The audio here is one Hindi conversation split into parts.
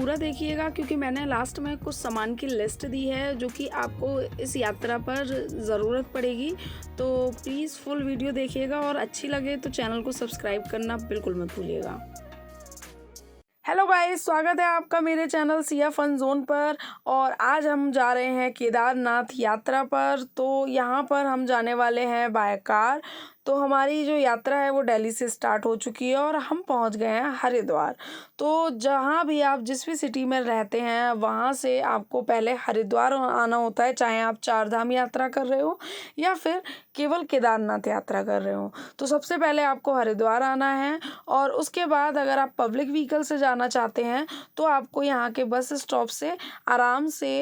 पूरा देखिएगा क्योंकि मैंने लास्ट में कुछ सामान की लिस्ट दी है जो कि आपको इस यात्रा पर ज़रूरत पड़ेगी। तो प्लीज़ फुल वीडियो देखिएगा और अच्छी लगे तो चैनल को सब्सक्राइब करना बिल्कुल मत भूलिएगा। हेलो गाइस, स्वागत है आपका मेरे चैनल सिया फन जोन पर। और आज हम जा रहे हैं केदारनाथ यात्रा पर। तो यहाँ पर हम जाने वाले हैं बाय कार। तो हमारी जो यात्रा है वो दिल्ली से स्टार्ट हो चुकी है और हम पहुँच गए हैं हरिद्वार। तो जहाँ भी आप जिस भी सिटी में रहते हैं वहाँ से आपको पहले हरिद्वार आना होता है, चाहे आप चार धाम यात्रा कर रहे हो या फिर केवल केदारनाथ यात्रा कर रहे हो। तो सबसे पहले आपको हरिद्वार आना है और उसके बाद अगर आप पब्लिक व्हीकल से जाना चाहते हैं तो आपको यहाँ के बस स्टॉप से आराम से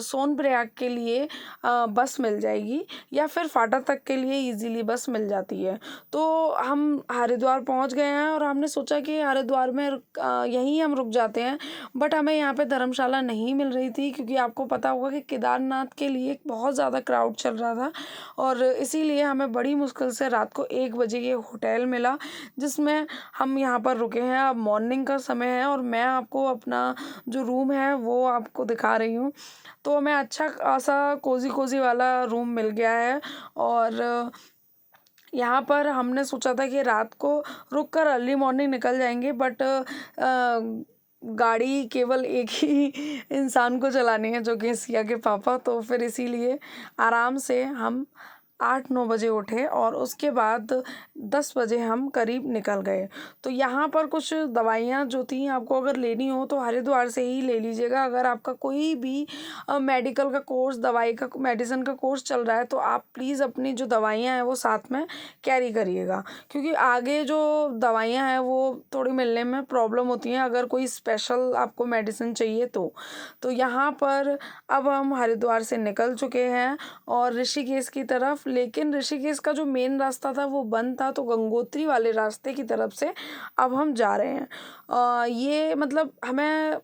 सोनप्रयाग के लिए बस मिल जाएगी या फिर फाटा तक के लिए इजीली बस मिल जाती है। तो हम हरिद्वार पहुँच गए हैं और हमने सोचा कि हरिद्वार में यहीं हम रुक जाते हैं, बट हमें यहाँ पे धर्मशाला नहीं मिल रही थी क्योंकि आपको पता होगा कि केदारनाथ के लिए बहुत ज़्यादा क्राउड चल रहा था और इसीलिए हमें बड़ी मुश्किल से रात को 1 बजे ये होटल मिला जिसमें हम यहाँ पर रुके हैं। अब मॉर्निंग का समय है और मैं आपको अपना जो रूम है वो आपको दिखा रही हूँ। तो हमें अच्छा खासा कोजी वाला रूम मिल गया है और यहाँ पर हमने सोचा था कि रात को रुक कर अर्ली मॉर्निंग निकल जाएंगे, बट गाड़ी केवल एक ही इंसान को चलानी है जो कि सिया के पापा। तो फिर इसीलिए आराम से हम 8-9 बजे उठे और उसके बाद 10 बजे हम करीब निकल गए। तो यहाँ पर कुछ दवाइयाँ जो थी आपको अगर लेनी हो तो हरिद्वार से ही ले लीजिएगा। अगर आपका कोई भी मेडिकल का कोर्स, दवाई का, मेडिसिन का कोर्स चल रहा है तो आप प्लीज़ अपनी जो दवाइयाँ हैं वो साथ में कैरी करिएगा क्योंकि आगे जो दवाइयाँ हैं वो थोड़ी मिलने में प्रॉब्लम होती हैं अगर कोई स्पेशल आपको मेडिसिन चाहिए तो यहाँ पर अब हम हरिद्वार से निकल चुके हैं और ऋषिकेश की तरफ। लेकिन ऋषिकेश का जो मेन रास्ता था वो बंद था, तो गंगोत्री वाले रास्ते की तरफ से अब हम जा रहे हैं। ये मतलब हमें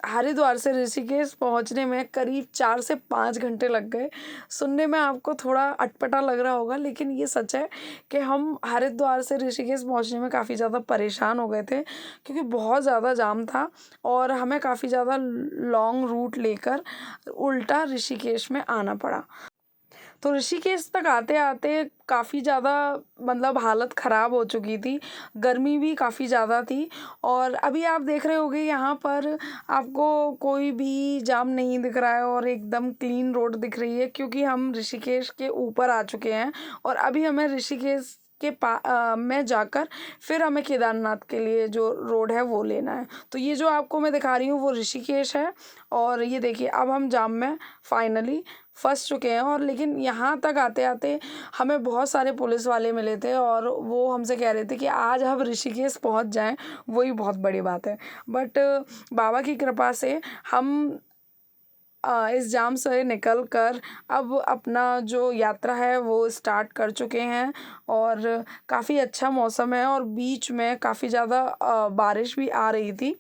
हरिद्वार से ऋषिकेश पहुंचने में करीब 4 से 5 घंटे लग गए। सुनने में आपको थोड़ा अटपटा लग रहा होगा लेकिन ये सच है कि हम हरिद्वार से ऋषिकेश पहुंचने में काफ़ी ज़्यादा परेशान हो गए थे क्योंकि बहुत ज़्यादा जाम था और हमें काफ़ी ज़्यादा लॉन्ग रूट लेकर उल्टा ऋषिकेश में आना पड़ा। तो ऋषिकेश तक आते आते काफ़ी ज़्यादा मतलब हालत ख़राब हो चुकी थी, गर्मी भी काफ़ी ज़्यादा थी। और अभी आप देख रहे होंगे यहाँ पर आपको कोई भी जाम नहीं दिख रहा है और एकदम क्लीन रोड दिख रही है क्योंकि हम ऋषिकेश के ऊपर आ चुके हैं और अभी हमें ऋषिकेश के में जाकर फिर हमें केदारनाथ के लिए जो रोड है वो लेना है। तो ये जो आपको मैं दिखा रही हूँ वो ऋषिकेश है और ये देखिए अब हम जाम में फाइनली फंस चुके हैं। और लेकिन यहाँ तक आते आते हमें बहुत सारे पुलिस वाले मिले थे और वो हमसे कह रहे थे कि आज हम ऋषिकेश पहुँच जाएं, वही बहुत बड़ी बात है। बट बाबा की कृपा से हम इस जाम से निकल कर अब अपना जो यात्रा है वो स्टार्ट कर चुके हैं और काफ़ी अच्छा मौसम है और बीच में काफ़ी ज़्यादा बारिश भी आ रही थी।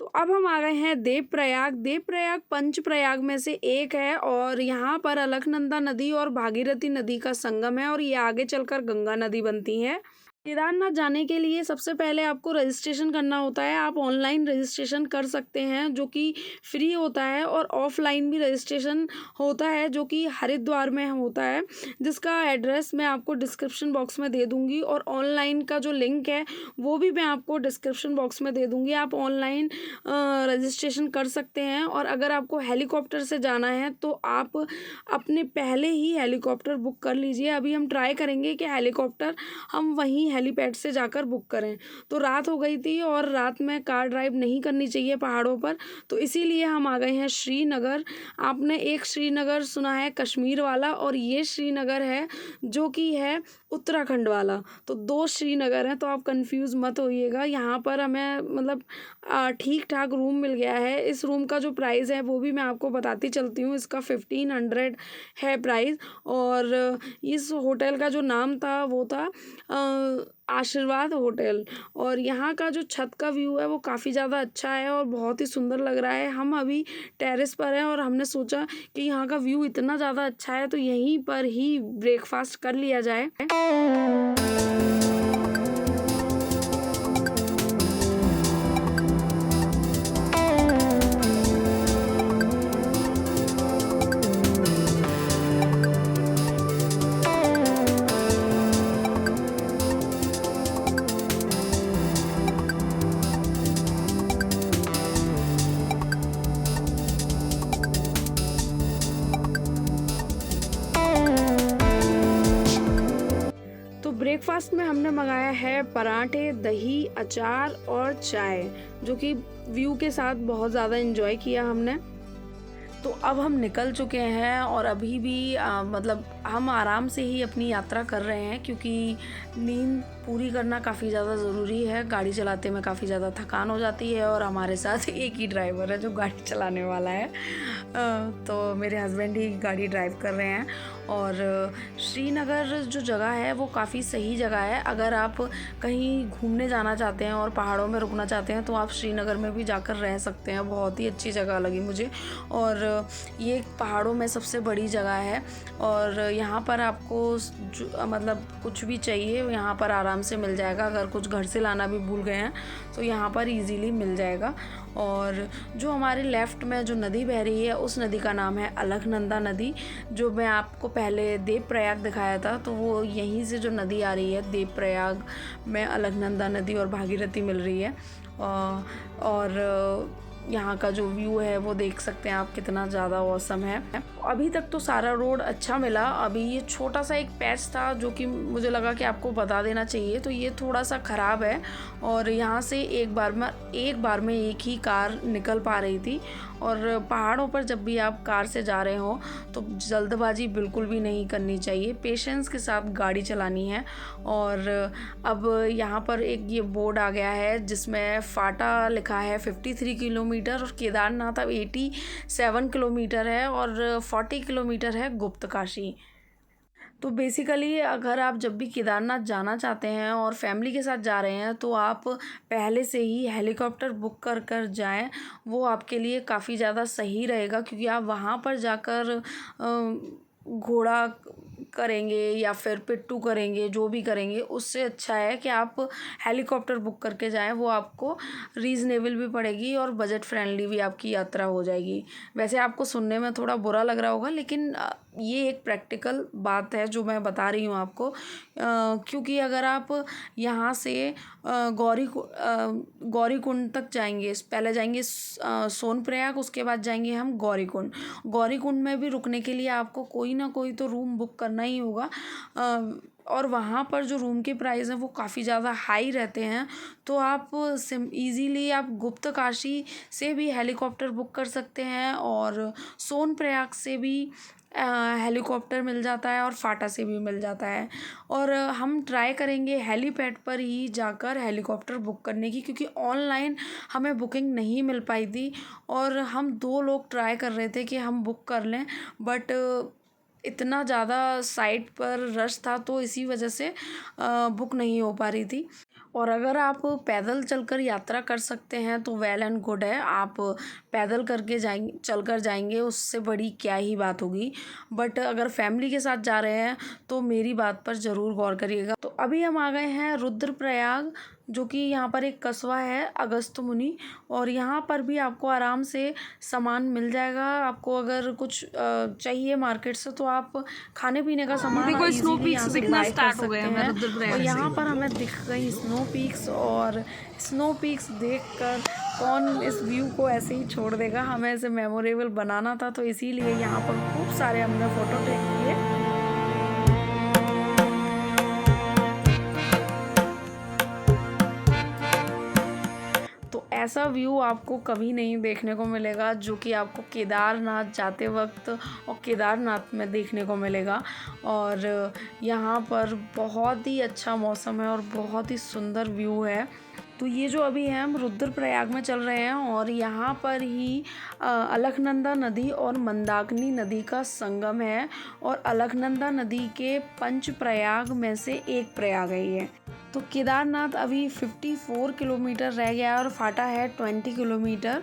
तो अब हम आ गए हैं देवप्रयाग। देवप्रयाग पंचप्रयाग में से एक है और यहाँ पर अलकनंदा नदी और भागीरथी नदी का संगम है और ये आगे चलकर गंगा नदी बनती है। केदारनाथ जाने के लिए सबसे पहले आपको रजिस्ट्रेशन करना होता है। आप ऑनलाइन रजिस्ट्रेशन कर सकते हैं जो कि फ्री होता है और ऑफलाइन भी रजिस्ट्रेशन होता है जो कि हरिद्वार में होता है, जिसका एड्रेस मैं आपको डिस्क्रिप्शन बॉक्स में दे दूंगी और ऑनलाइन का जो लिंक है वो भी मैं आपको डिस्क्रिप्शन बॉक्स में दे दूंगी। आप ऑनलाइन रजिस्ट्रेशन कर सकते हैं और अगर आपको हेलीकॉप्टर से जाना है तो आप अपने पहले ही हेलीकॉप्टर बुक कर लीजिए। अभी हम ट्राई करेंगे कि हेलीकॉप्टर हम वहीं हेलीपैड से जाकर बुक करें। तो रात हो गई थी और रात में कार ड्राइव नहीं करनी चाहिए पहाड़ों पर, तो इसीलिए हम आ गए हैं श्रीनगर। आपने एक श्रीनगर सुना है कश्मीर वाला और ये श्रीनगर है जो कि है उत्तराखंड वाला। तो 2 श्रीनगर हैं, तो आप कंफ्यूज मत होइएगा। यहाँ पर हमें मतलब ठीक ठाक रूम मिल गया है। इस रूम का जो प्राइस है वो भी मैं आपको बताती चलती हूँ। इसका 1500 है प्राइस और इस होटल का जो नाम था वो था आशीर्वाद होटल। और यहाँ का जो छत का व्यू है वो काफ़ी ज़्यादा अच्छा है और बहुत ही सुंदर लग रहा है। हम अभी टेरेस पर हैं और हमने सोचा कि यहाँ का व्यू इतना ज़्यादा अच्छा है तो यहीं पर ही ब्रेकफास्ट कर लिया जाए। ब्रेकफास्ट में हमने मंगाया है पराठे, दही, अचार और चाय, जो कि व्यू के साथ बहुत ज़्यादा एंजॉय किया हमने। तो अब हम निकल चुके हैं और अभी भी मतलब हम आराम से ही अपनी यात्रा कर रहे हैं, क्योंकि नींद पूरी करना काफ़ी ज़्यादा ज़रूरी है। गाड़ी चलाते में काफ़ी ज़्यादा थकान हो जाती है और हमारे साथ एक ही ड्राइवर है जो गाड़ी चलाने वाला है। तो मेरे हस्बैंड ही गाड़ी ड्राइव कर रहे हैं। और श्रीनगर जो जगह है वो काफ़ी सही जगह है। अगर आप कहीं घूमने जाना चाहते हैं और पहाड़ों में रुकना चाहते हैं तो आप श्रीनगर में भी जाकर रह सकते हैं। बहुत ही अच्छी जगह लगी मुझे, और ये पहाड़ों में सबसे बड़ी जगह है। और यहाँ पर आपको मतलब कुछ भी चाहिए यहाँ पर आराम से मिल जाएगा। अगर कुछ घर से लाना भी भूल गए हैं तो यहाँ पर इजीली मिल जाएगा। और जो हमारे लेफ़्ट में जो नदी बह रही है उस नदी का नाम है अलकनंदा नदी। जो मैं आपको पहले देवप्रयाग दिखाया था, तो वो यहीं से जो नदी आ रही है देवप्रयाग में अलकनंदा नदी और भागीरथी मिल रही है। और यहाँ का जो व्यू है वो देख सकते हैं आप, कितना ज़्यादा औसम है। अभी तक तो सारा रोड अच्छा मिला। अभी ये छोटा सा एक पैच था जो कि मुझे लगा कि आपको बता देना चाहिए, तो ये थोड़ा सा ख़राब है। और यहाँ से एक बार में एक ही कार निकल पा रही थी। और पहाड़ों पर जब भी आप कार से जा रहे हो तो जल्दबाजी बिल्कुल भी नहीं करनी चाहिए, पेशेंस के साथ गाड़ी चलानी है। और अब यहाँ पर एक ये बोर्ड आ गया है जिसमें फाटा लिखा है 53 किलोमीटर, और केदारनाथ अब 87 किलोमीटर है, और 40 किलोमीटर है गुप्तकाशी। तो बेसिकली अगर आप जब भी केदारनाथ जाना चाहते हैं और फैमिली के साथ जा रहे हैं तो आप पहले से ही हेलीकॉप्टर बुक कर कर जाएं। वो आपके लिए काफ़ी ज़्यादा सही रहेगा, क्योंकि आप वहाँ पर जाकर घोड़ा करेंगे या फिर पिट्टू करेंगे, जो भी करेंगे, उससे अच्छा है कि आप हेलीकॉप्टर बुक करके जाएं। वो आपको रीज़नेबल भी पड़ेगी और बजट फ्रेंडली भी आपकी यात्रा हो जाएगी। वैसे आपको सुनने में थोड़ा बुरा लग रहा होगा, लेकिन ये एक प्रैक्टिकल बात है जो मैं बता रही हूँ आपको। क्योंकि अगर आप यहाँ से गौरीकुंड तक जाएंगे, पहले जाएंगे सोनप्रयाग, उसके बाद जाएंगे हम गौरीकुंड। गौरीकुंड में भी रुकने के लिए आपको कोई ना कोई तो रूम बुक करना ही होगा। और वहाँ पर जो रूम के प्राइस हैं वो काफ़ी ज़्यादा हाई रहते हैं। तो आप इजीली आप गुप्तकाशी से भी हेलीकॉप्टर बुक कर सकते हैं, और सोनप्रयाग से भी हेलीकॉप्टर मिल जाता है, और फाटा से भी मिल जाता है। और हम ट्राई करेंगे हेलीपैड पर ही जाकर हेलीकॉप्टर बुक करने की, क्योंकि ऑनलाइन हमें बुकिंग नहीं मिल पाई थी। और हम 2 लोग ट्राई कर रहे थे कि हम बुक कर लें, बट इतना ज़्यादा साइट पर रश था तो इसी वजह से बुक नहीं हो पा रही थी। और अगर आप पैदल चलकर यात्रा कर सकते हैं तो वेल एंड गुड है। आप पैदल करके चलकर जाएंगे, उससे बड़ी क्या ही बात होगी। बट अगर फैमिली के साथ जा रहे हैं तो मेरी बात पर ज़रूर गौर करिएगा। तो अभी हम आ गए हैं रुद्रप्रयाग, जो कि यहाँ पर एक कस्बा है अगस्त्यमुनि, और यहाँ पर भी आपको आराम से सामान मिल जाएगा। आपको अगर कुछ चाहिए मार्केट से तो आप खाने पीने का सामान इजीली यहाँ से बाय कर सकते हैं। और यहाँ पर हमें दिख गई स्नो पीक्स, और स्नो पीक्स देखकर कौन इस व्यू को ऐसे ही छोड़ देगा। हमें इसे मेमोरेबल बनाना था, तो इसीलिए यहाँ पर खूब सारे हमने फ़ोटो क्लिक किए। ऐसा व्यू आपको कभी नहीं देखने को मिलेगा जो कि आपको केदारनाथ जाते वक्त और केदारनाथ में देखने को मिलेगा। और यहाँ पर बहुत ही अच्छा मौसम है और बहुत ही सुंदर व्यू है। तो ये जो अभी है हम रुद्रप्रयाग में चल रहे हैं, और यहाँ पर ही अलकनंदा नदी और मंदाकिनी नदी का संगम है, और अलकनंदा नदी के 5 प्रयाग में से एक प्रयाग है ये। तो केदारनाथ अभी 54 किलोमीटर रह गया और फाटा है 20 किलोमीटर।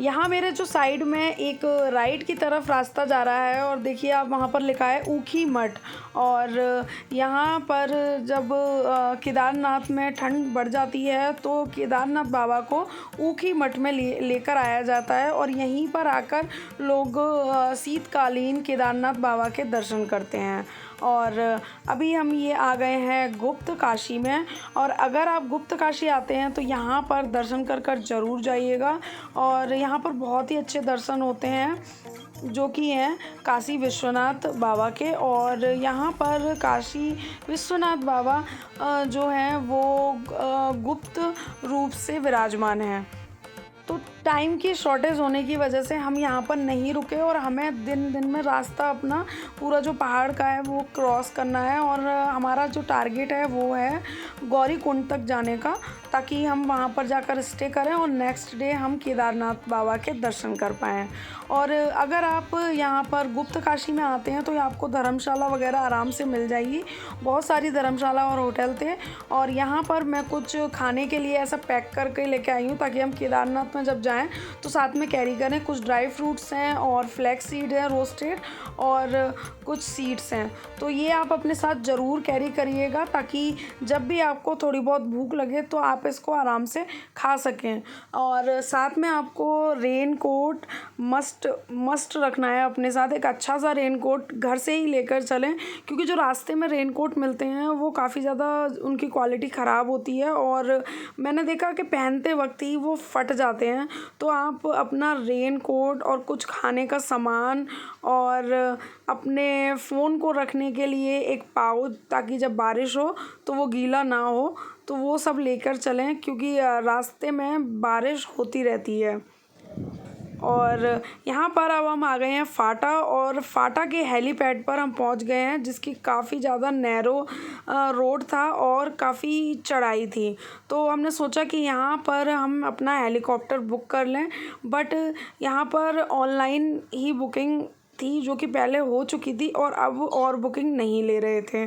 यहाँ मेरे जो साइड में एक राइट की तरफ रास्ता जा रहा है, और देखिए आप वहाँ पर लिखा है ऊखी मठ। और यहाँ पर जब केदारनाथ में ठंड बढ़ जाती है तो केदारनाथ बाबा को ऊखी मठ में लेकर आया जाता है, और यहीं पर आकर लोग शीतकालीन केदारनाथ बाबा के दर्शन करते हैं। और अभी हम ये आ गए हैं गुप्त काशी में। और अगर आप गुप्त काशी आते हैं तो यहाँ पर दर्शन कर कर ज़रूर जाइएगा। और यहाँ पर बहुत ही अच्छे दर्शन होते हैं जो कि हैं काशी विश्वनाथ बाबा के। और यहाँ पर काशी विश्वनाथ बाबा जो हैं वो गुप्त रूप से विराजमान हैं। तो टाइम की शॉर्टेज होने की वजह से हम यहाँ पर नहीं रुके और हमें दिन दिन में रास्ता अपना पूरा जो पहाड़ का है वो क्रॉस करना है। और हमारा जो टारगेट है वो है गौरीकुंड तक जाने का, ताकि हम वहाँ पर जाकर स्टे करें और नेक्स्ट डे हम केदारनाथ बाबा के दर्शन कर पाएँ। और अगर आप यहाँ पर गुप्त काशी में आते हैं तो आपको धर्मशाला वगैरह आराम से मिल जाएगी। बहुत सारी धर्मशाला और होटल थे। और यहाँ पर मैं कुछ खाने के लिए ऐसा पैक करके लेके आई हूँ ताकि हम केदारनाथ में जब जाएं तो साथ में कैरी करें। कुछ ड्राई फ्रूट्स हैं और फ्लैक्स सीड है रोस्टेड, और कुछ सीड्स हैं। तो ये आप अपने साथ ज़रूर कैरी करिएगा ताकि जब भी आपको थोड़ी बहुत भूख लगे तो आप इसको आराम से खा सकें। और साथ में आपको रेन कोट मस्ट रखना है अपने साथ। एक अच्छा सा रेन कोट घर से ही लेकर चलें, क्योंकि जो रास्ते में रेन कोट मिलते हैं वो काफ़ी ज़्यादा उनकी क्वालिटी ख़राब होती है और मैंने देखा कि पहनते वक्त ही वो फट जाते हैं। तो आप अपना रेन कोट और कुछ खाने का सामान और अपने फ़ोन को रखने के लिए एक पाउच, ताकि जब बारिश हो तो वो गीला ना हो, तो वो सब लेकर चलें, क्योंकि रास्ते में बारिश होती रहती है। और यहाँ पर अब हम आ गए हैं फाटा, और फाटा के हेलीपैड पर हम पहुँच गए हैं, जिसकी काफ़ी ज़्यादा नैरो रोड था और काफ़ी चढ़ाई थी। तो हमने सोचा कि यहाँ पर हम अपना हेलीकॉप्टर बुक कर लें, बट यहाँ पर ऑनलाइन ही बुकिंग थी जो कि पहले हो चुकी थी और अब और बुकिंग नहीं ले रहे थे।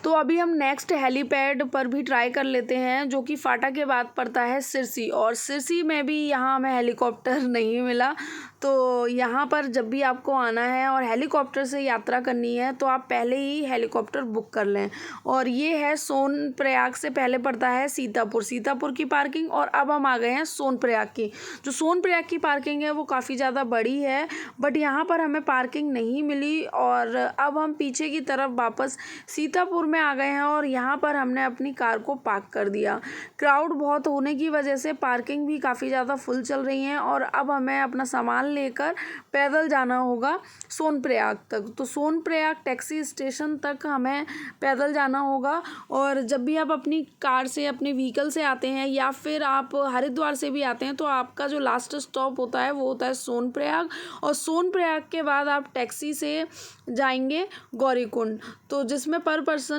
तो अभी हम नेक्स्ट हेलीपैड पर भी ट्राई कर लेते हैं, जो कि फाटा के बाद पड़ता है सिरसी। और सिरसी में भी यहाँ हमें हेलीकॉप्टर नहीं मिला। तो यहाँ पर जब भी आपको आना है और हेलीकॉप्टर से यात्रा करनी है तो आप पहले ही हेलीकॉप्टर बुक कर लें। और ये है सोनप्रयाग से पहले पड़ता है सीतापुर की पार्किंग। और अब हम आ गए हैं सोनप्रयाग की। जो सोनप्रयाग की पार्किंग है वो काफ़ी ज़्यादा बड़ी है, बट यहाँ पर हमें पार्किंग नहीं मिली। और अब हम पीछे की तरफ वापस सीतापुर में आ गए हैं और यहाँ पर हमने अपनी कार को पार्क कर दिया। क्राउड बहुत होने की वजह से पार्किंग भी काफ़ी ज़्यादा फुल चल रही हैं। और अब हमें अपना सामान लेकर पैदल जाना होगा सोनप्रयाग तक। तो सोनप्रयाग टैक्सी स्टेशन तक हमें पैदल जाना होगा। और जब भी आप अपनी कार से, अपने व्हीकल से आते हैं या फिर आप हरिद्वार से भी आते हैं तो आपका जो लास्ट स्टॉप होता है वो होता है सोनप्रयाग। और सोनप्रयाग के बाद आप टैक्सी से जाएंगे गौरीकुंड, तो जिसमें पर पर्सन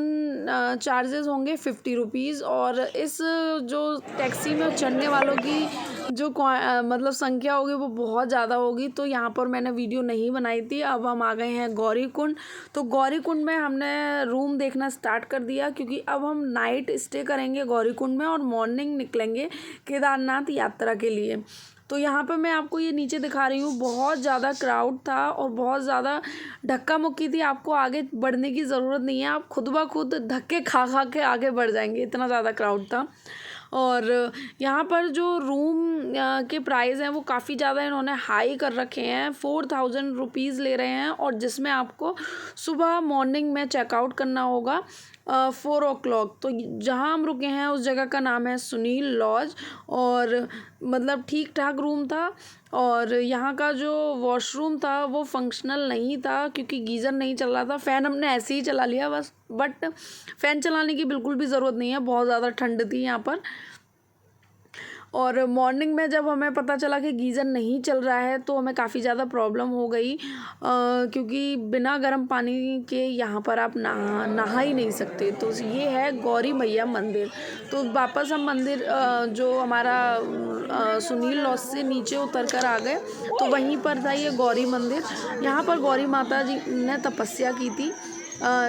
चार्जेस होंगे 50 रुपीज़। और इस जो टैक्सी में चढ़ने वालों की जो मतलब संख्या होगी वो बहुत ज़्यादा होगी। तो यहाँ पर मैंने वीडियो नहीं बनाई थी। अब हम आ गए हैं गौरीकुंड। तो गौरीकुंड में हमने रूम देखना स्टार्ट कर दिया, क्योंकि अब हम नाइट स्टे करेंगे गौरीकुंड में और मॉर्निंग निकलेंगे केदारनाथ यात्रा के लिए। तो यहाँ पे मैं आपको ये नीचे दिखा रही हूँ, बहुत ज़्यादा क्राउड था और बहुत ज़्यादा धक्का मुक्की थी। आपको आगे बढ़ने की ज़रूरत नहीं है, आप खुद ब खुद धक्के खा खा के आगे बढ़ जाएंगे, इतना ज़्यादा क्राउड था। और यहाँ पर जो रूम के प्राइस हैं वो काफ़ी ज़्यादा इन्होंने हाई कर रखे हैं, 4000 रुपीज़ ले रहे हैं। और जिसमें आपको सुबह मॉर्निंग में चेकआउट करना होगा 4 o'clock। तो जहाँ हम रुके हैं उस जगह का नाम है सुनील लॉज। और मतलब ठीक ठाक रूम था। और यहाँ का जो वॉशरूम था वो फंक्शनल नहीं था, क्योंकि गीज़र नहीं चल रहा था। फ़ैन हमने ऐसे ही चला लिया बस, बट फ़ैन चलाने की बिल्कुल भी ज़रूरत नहीं है, बहुत ज़्यादा ठंड थी यहाँ पर। और मॉर्निंग में जब हमें पता चला कि गीज़र नहीं चल रहा है तो हमें काफ़ी ज़्यादा प्रॉब्लम हो गई, क्योंकि बिना गर्म पानी के यहाँ पर आप नहा ही नहीं सकते। तो ये है गौरी मैया मंदिर। तो वापस हम मंदिर जो हमारा सुनील लॉज से नीचे उतर कर आ गए, तो वहीं पर था ये गौरी मंदिर। यहाँ पर गौरी माता जी ने तपस्या की थी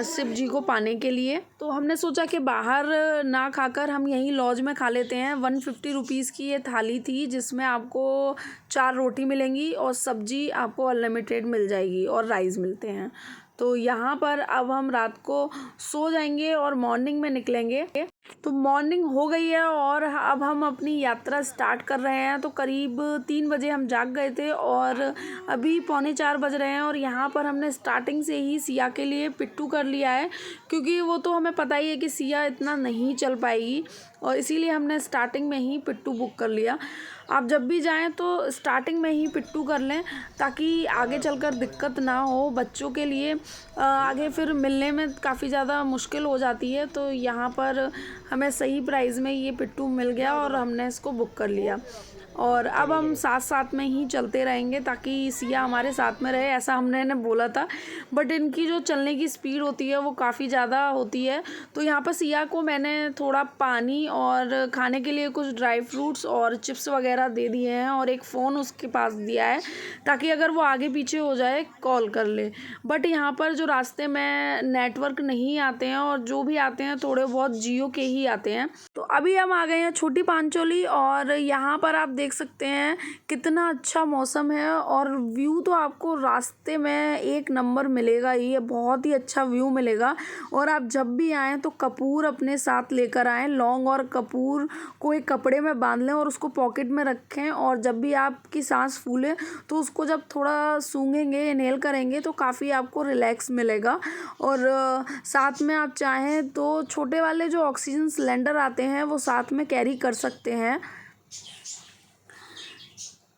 शिव जी को पाने के लिए। तो हमने सोचा कि बाहर ना खाकर हम यहीं लॉज में खा लेते हैं। 150 रुपीज़ की ये थाली थी, जिसमें आपको 4 रोटी मिलेंगी और सब्जी आपको अनलिमिटेड मिल जाएगी और राइस मिलते हैं। तो यहाँ पर अब हम रात को सो जाएंगे और मॉर्निंग में निकलेंगे। तो मॉर्निंग हो गई है और अब हम अपनी यात्रा स्टार्ट कर रहे हैं। तो करीब 3 बजे हम जाग गए थे और अभी 3:45 बज रहे हैं और यहाँ पर हमने स्टार्टिंग से ही सिया के लिए पिट्ठू कर लिया है, क्योंकि वो तो हमें पता ही है कि सिया इतना नहीं चल पाएगी और इसीलिए हमने स्टार्टिंग में ही पिट्ठू बुक कर लिया। आप जब भी जाएं तो स्टार्टिंग में ही पिट्ठू कर लें ताकि आगे चलकर दिक्कत ना हो बच्चों के लिए। आगे फिर मिलने में काफ़ी ज़्यादा मुश्किल हो जाती है। तो यहाँ पर हमें सही प्राइस में ये पिट्ठू मिल गया और हमने इसको बुक कर लिया और अब हम साथ साथ में ही चलते रहेंगे ताकि सिया हमारे साथ में रहे, ऐसा हमने इन्हें बोला था। बट इनकी जो चलने की स्पीड होती है वो काफ़ी ज़्यादा होती है। तो यहाँ पर सिया को मैंने थोड़ा पानी और खाने के लिए कुछ ड्राई फ्रूट्स और चिप्स वगैरह दे दिए हैं और एक फ़ोन उसके पास दिया है ताकि अगर वो आगे पीछे हो जाए कॉल कर ले। बट यहाँ पर जो रास्ते में नेटवर्क नहीं आते हैं और जो भी आते हैं थोड़े बहुत जियो के ही आते हैं। तो अभी हम आ गए हैं छोटी पांचोली और यहाँ पर आप देख सकते हैं कितना अच्छा मौसम है और व्यू तो आपको रास्ते में एक नंबर मिलेगा ही, ये बहुत ही अच्छा व्यू मिलेगा। और आप जब भी आएँ तो कपूर अपने साथ लेकर आएँ, लौंग और कपूर को एक कपड़े में बांध लें और उसको पॉकेट में रखें और जब भी आपकी सांस फूले तो उसको जब थोड़ा सूंघेंगे, इनहेल करेंगे तो काफ़ी आपको रिलैक्स मिलेगा। और साथ में आप चाहें तो छोटे वाले जो ऑक्सीजन सिलेंडर आते हैं वो साथ में कैरी कर सकते हैं।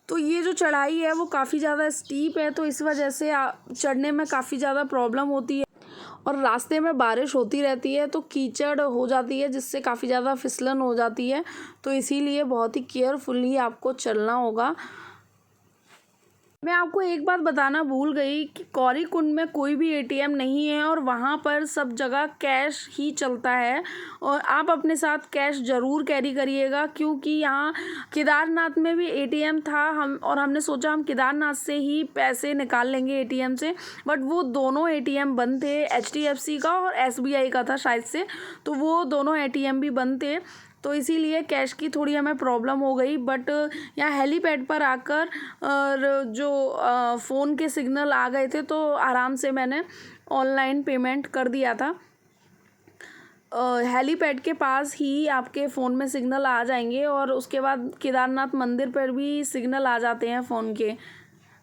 तो ये जो चढ़ाई है वो काफ़ी ज़्यादा स्टीप है, तो इस वजह से चढ़ने में काफ़ी ज़्यादा प्रॉब्लम होती है और रास्ते में बारिश होती रहती है तो कीचड़ हो जाती है जिससे काफ़ी ज़्यादा फिसलन हो जाती है। तो इसीलिए बहुत ही केयरफुली आपको चलना होगा। मैं आपको एक बात बताना भूल गई कि कौरी कुंड में कोई भी एटीएम नहीं है और वहाँ पर सब जगह कैश ही चलता है और आप अपने साथ कैश ज़रूर कैरी करिएगा, क्योंकि यहाँ केदारनाथ में भी एटीएम था हमने सोचा हम केदारनाथ से ही पैसे निकाल लेंगे एटीएम से, बट वो दोनों एटीएम बंद थे, एचडीएफसी का और एसबीआई का था शायद से, तो वो दोनों एटीएम भी बंद थे। तो इसीलिए कैश की थोड़ी हमें प्रॉब्लम हो गई। बट यहाँ हेलीपैड पर आकर और जो फ़ोन के सिग्नल आ गए थे तो आराम से मैंने ऑनलाइन पेमेंट कर दिया था। हेलीपैड के पास ही आपके फ़ोन में सिग्नल आ जाएंगे और उसके बाद केदारनाथ मंदिर पर भी सिग्नल आ जाते हैं फ़ोन के।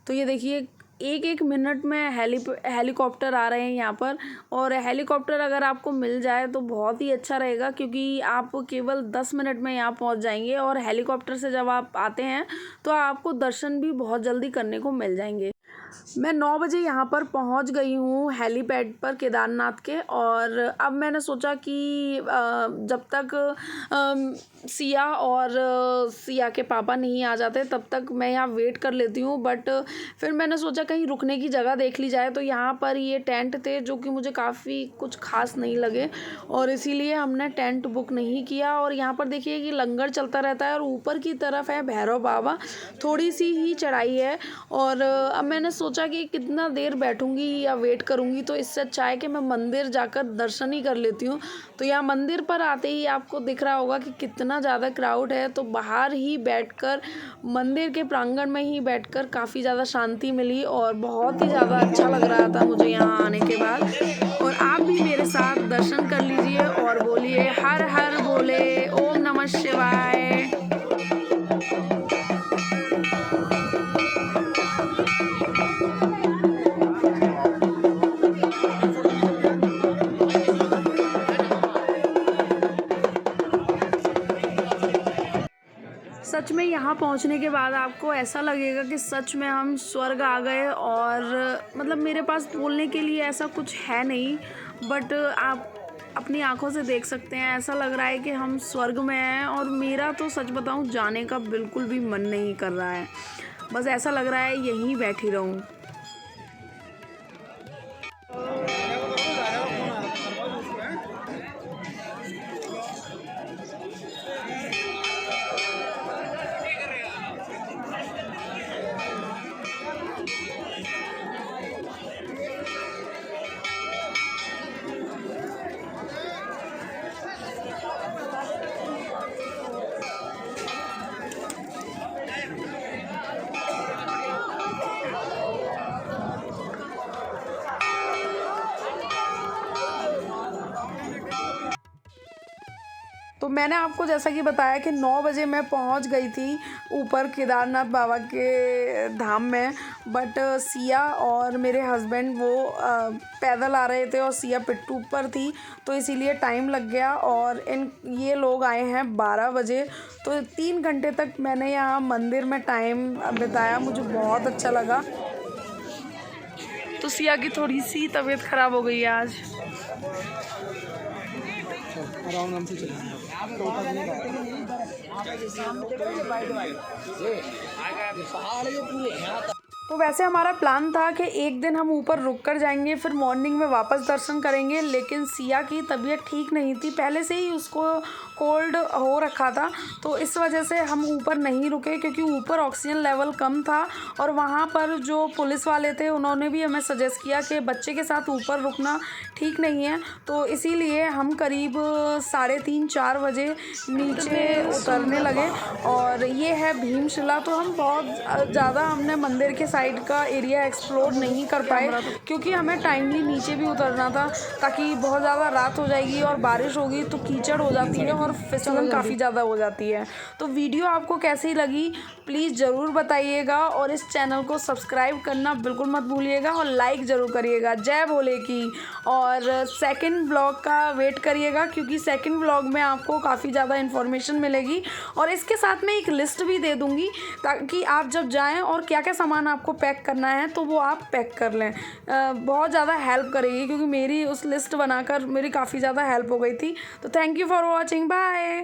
तो ये देखिए एक एक मिनट में हेलीकॉप्टर आ रहे हैं यहाँ पर, और हेलीकॉप्टर अगर आपको मिल जाए तो बहुत ही अच्छा रहेगा क्योंकि आप केवल 10 मिनट में यहाँ पहुँच जाएंगे और हेलीकॉप्टर से जब आप आते हैं तो आपको दर्शन भी बहुत जल्दी करने को मिल जाएंगे। मैं 9 बजे यहाँ पर पहुँच गई हूँ हेलीपैड पर केदारनाथ के, और अब मैंने सोचा कि जब तक सिया और सिया के पापा नहीं आ जाते तब तक मैं यहाँ वेट कर लेती हूँ। बट फिर मैंने सोचा कहीं रुकने की जगह देख ली जाए, तो यहाँ पर ये टेंट थे जो कि मुझे काफ़ी कुछ खास नहीं लगे और इसीलिए हमने टेंट बुक नहीं किया। और यहाँ पर देखिए कि लंगर चलता रहता है और ऊपर की तरफ है भैरव बाबा, थोड़ी सी ही चढ़ाई है। और अब मैंने सोचा कि कितना देर बैठूंगी या वेट करूंगी, तो इससे अच्छा है कि मैं मंदिर जाकर दर्शन ही कर लेती हूँ। तो यहाँ मंदिर पर आते ही आपको दिख रहा होगा कि कितना ज़्यादा क्राउड है, तो बाहर ही बैठकर मंदिर के प्रांगण में ही बैठकर काफ़ी ज़्यादा शांति मिली और बहुत ही ज़्यादा अच्छा लग रहा था मुझे यहाँ आने के बाद। और आप भी मेरे साथ दर्शन कर लीजिए और बोलिए हर हर बोले, ओम नमः शिवाय। सच में यहाँ पहुँचने के बाद आपको ऐसा लगेगा कि सच में हम स्वर्ग आ गए, और मतलब मेरे पास बोलने के लिए ऐसा कुछ है नहीं, बट आप अपनी आंखों से देख सकते हैं, ऐसा लग रहा है कि हम स्वर्ग में हैं। और मेरा तो सच बताऊँ जाने का बिल्कुल भी मन नहीं कर रहा है, बस ऐसा लग रहा है यहीं बैठी रहूँ। मैंने आपको जैसा कि बताया कि 9 बजे मैं पहुंच गई थी ऊपर केदारनाथ बाबा के धाम में, बट सिया और मेरे हस्बैंड वो पैदल आ रहे थे और सिया पिट्टू पर थी, तो इसीलिए टाइम लग गया। और ये लोग आए हैं 12 बजे, तो 3 घंटे तक मैंने यहाँ मंदिर में टाइम बिताया, मुझे बहुत अच्छा लगा। तो सिया की थोड़ी सी तबीयत ख़राब हो गई है आज। आराम से चलेंगे। तो वैसे हमारा प्लान था कि एक दिन हम ऊपर रुक कर जाएंगे, फिर मॉर्निंग में वापस दर्शन करेंगे, लेकिन सिया की तबीयत ठीक नहीं थी, पहले से ही उसको कोल्ड हो रखा था, तो इस वजह से हम ऊपर नहीं रुके, क्योंकि ऊपर ऑक्सीजन लेवल कम था। और वहाँ पर जो पुलिस वाले थे उन्होंने भी हमें सजेस्ट किया कि बच्चे के साथ ऊपर रुकना ठीक नहीं है, तो इसीलिए हम करीब 3:30-4 बजे नीचे उतरने लगे। और ये है भीमशिला। तो हम बहुत ज़्यादा हमने मंदिर के साइड का एरिया एक्सप्लोर नहीं कर पाए, क्योंकि हमें टाइमली नीचे भी उतरना था, ताकि बहुत ज़्यादा रात हो जाएगी और बारिश होगी तो कीचड़ हो जाती है और फिसलन काफ़ी ज़्यादा हो जाती है। तो वीडियो आपको कैसी लगी प्लीज़ ज़रूर बताइएगा, और इस चैनल को सब्सक्राइब करना बिल्कुल मत भूलिएगा, और लाइक ज़रूर करिएगा। जय भोले की। और सेकंड ब्लॉग का वेट करिएगा, क्योंकि सेकंड ब्लॉग में आपको काफ़ी ज़्यादा इन्फॉर्मेशन मिलेगी, और इसके साथ में एक लिस्ट भी दे दूँगी, ताकि आप जब जाएँ और क्या क्या सामान आपको पैक करना है तो वो आप पैक कर लें। बहुत ज़्यादा हेल्प करेगी, क्योंकि मेरी उस लिस्ट बनाकर मेरी काफ़ी ज़्यादा हेल्प हो गई थी। तो thank you for watching, bye.